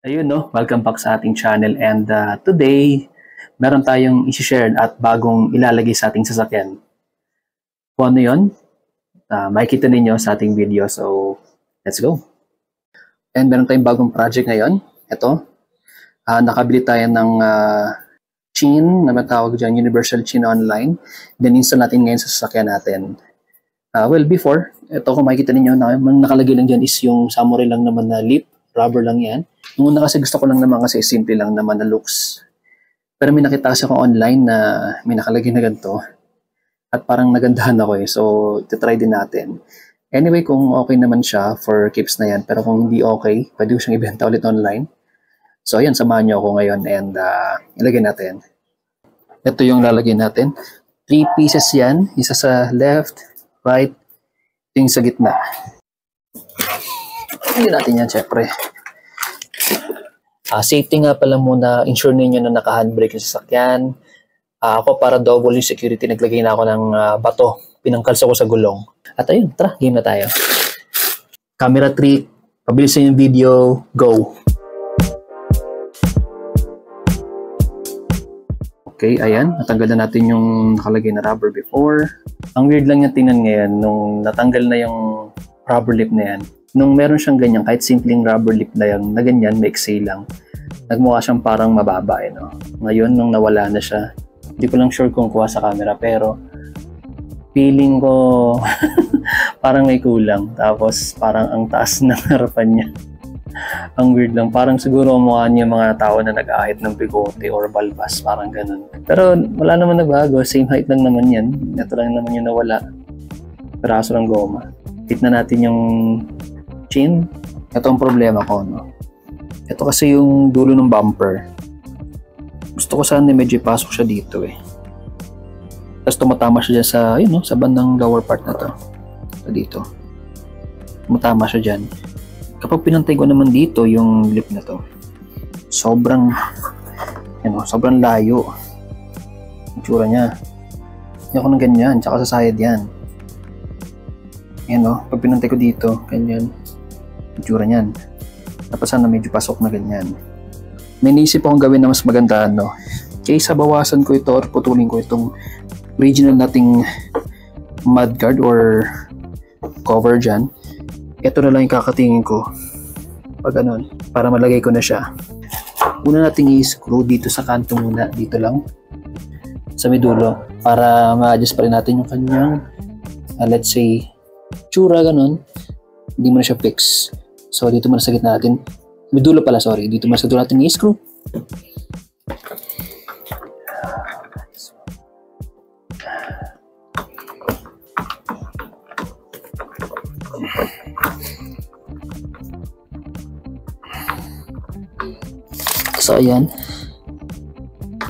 Ayun no, welcome back sa ating channel and today meron tayong i-share at bagong ilalagay sa ating sasakyan. Kung ano yun, makikita ninyo sa ating video, so let's go. And meron tayong bagong project ngayon. Ito, nakabili tayo ng chain na matawag dyan, Universal Chain Online. Then install natin ngayon sa sasakyan natin. Well, before, ito kung makikita ninyo, nakalagay lang dyan is yung samurai lang naman na lip, rubber lang yan. Nung una kasi gusto ko lang naman kasi simple lang naman na looks. Pero may nakita kasi ako online na may nakalagay na ganito. At parang nagandahan ako eh. So, titry din natin. Anyway, kung okay naman siya, for keeps na yan. Pero kung hindi okay, pwede ko siyang ibenta ulit online. So, ayan, samahan niyo ako ngayon and ilagay natin. Ito yung lalagay natin. 3 pieces yan. Isa sa left, right, yung sa gitna. Hindi natin yan, syempre. Safety nga pala muna, ensure ninyo na naka-handbrake yung sasakyan. Ako para double yung security, naglagay na ako ng bato. Pinangkalso ko sa gulong. At ayun, tara, game na tayo. Camera trick, pabilisin yung video, go! Okay, ayan, natanggal na natin yung nakalagay na rubber before. Ang weird lang yung tingnan ngayon, nung natanggal na yung rubber lip na yan. Nung meron siyang ganyan, kahit simpleng rubber lip na yan, na ganyan, maiksi lang. Nagmukha siyang parang mababa, eh, no? Ngayon, nung nawala na siya, hindi ko lang sure kung kuha sa camera, pero feeling ko parang may kulang. Tapos parang ang taas ng harapan niya. Ang weird lang. Parang siguro mukha niya mga tao na nag-ahit ng bigote or balbas. Parang ganun. Pero wala naman nagbago. Same height lang naman yan. Ito lang naman yung nawala. Peraso ng goma. Hit na natin yung chain. Ito ang problema ko, no? Ito kasi yung dulo ng bumper. Gusto ko sana medyo ipasok siya dito eh. Tapos tumatama siya dyan sa, yun, no, sa bandang lower part na to. So, dito. Tumatama siya dyan. Kapag pinantay ko naman dito yung lip na to, sobrang, yun, no, sobrang layo. Ang tsura niya. Hindi ako ng ganyan, tsaka sa side yan. Yan, no, pag pinantay ko dito, ganyan. Ang tsura niyan. Tapos sana medyo pasok na ganyan. May naisip akong gawin na mas maganda, no? Kaysa bawasan ko ito or putulin ko itong original nating mudguard or cover dyan. Ito na lang yung kakatingin ko. Pag ganun, para malagay ko na siya. Una nating i-screw dito sa kanto muna. Dito lang. Sa may dulo. Para ma-adjust pa rin natin yung kanyang, let's say, tsura, ganun. Hindi mo na siya fix. So, dito muna sa gitna natin. May dulo pala, sorry. Dito muna sa dulo natin i-screw. So, ayan.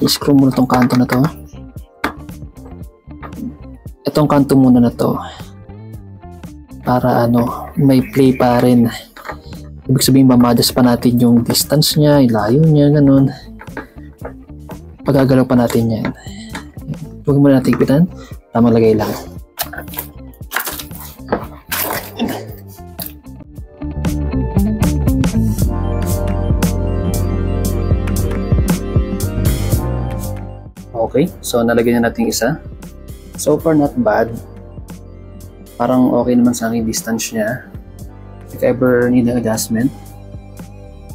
I-screw muna itong kanto na to. Itong kanto muna na to. Para ano, may play pa rin. Ibig sabihin, mamadas pa natin yung distance niya, yung layo niya, ganun. Pagagalaw pa natin yan. Huwag muna natin ipitan. Tamang lagay lang. Okay, so nalagay na natin isa. So far, not bad. Parang okay naman sa aking distance niya. If ever need an adjustment,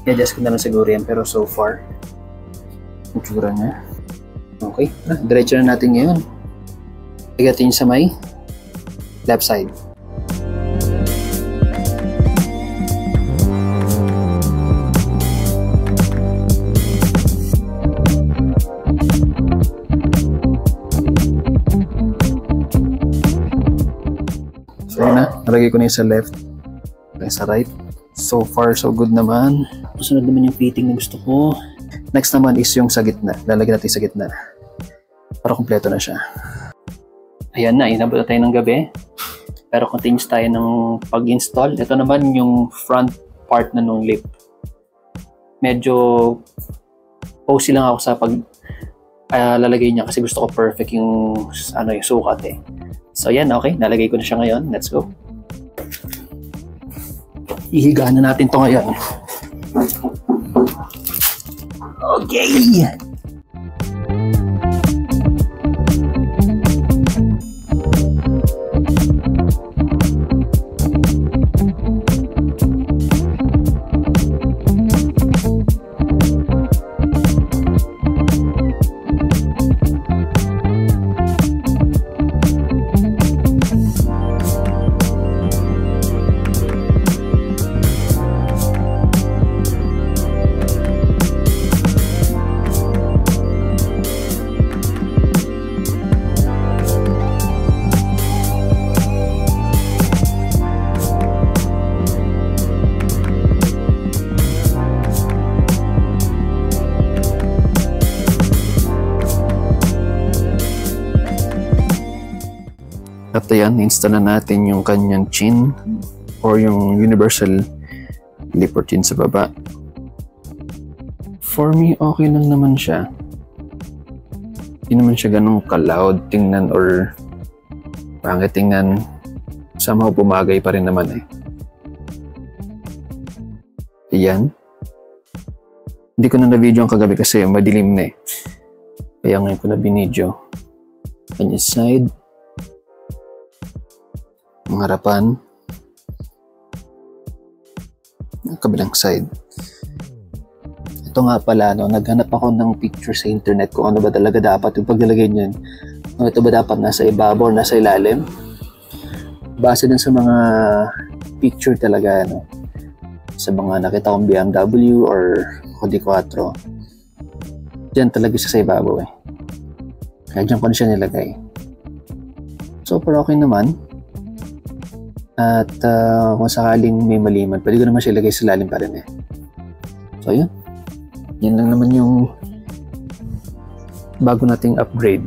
i-adjust ko na lang siguro yan. Pero so far, ang tsura niya. Okay, diretso na natin ngayon. Igatin sa may left side. So yun na, nalagay ko na yung sa left. Sa right. So far, so good naman. Susunod naman yung fitting na gusto ko. Next naman is yung sa gitna. Lalagyan natin sa gitna. Para kompleto na siya. Ayan na, inabot na tayo ng gabi. Pero continuous tayo ng pag-install. Ito naman yung front part na nung lip. Medyo posy lang ako sa pag lalagay niya kasi gusto ko perfect yung, yung sukat eh. So yan, okay. Nalagay ko na siya ngayon. Let's go. Ihigaan na natin to ngayon. Okay! At ayan, install na natin yung kanyang chin or yung universal lip or chin sa baba. For me, okay lang naman siya. Hindi naman siya ganun ka-loud tingnan or pangit tingnan. Somehow pumagay pa rin naman eh. Ayan. Hindi ko na na-video ang kagabi kasi madilim na eh. Kaya ngayon ko na binidyo. Kanyang side. Ang harapan, ang kabilang side. Ito nga pala, no, naghanap ako ng picture sa internet kung ano ba talaga dapat yung paglalagay niyan. Ito ba dapat nasa ibabaw o nasa ilalim? Base din sa mga picture talaga, no, sa mga nakita kong BMW or Audi 4. Diyan talaga siya sa ibabaw eh. Kaya diyan ko na siya nilagay. So, pero okay naman. At kung sakaling may maliman, pwede ko naman siya ilagay sa lalim pa rin eh. So yun. Yan lang naman yung bago nating upgrade.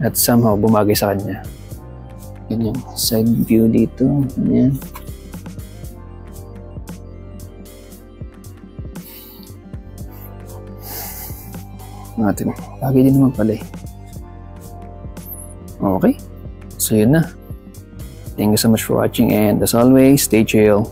At somehow bumagay sa kanya. Yan yung side view dito. Yan. Natin. Bagay din naman pala eh. Okay. So yun na. Thank you so much for watching and as always, stay chill.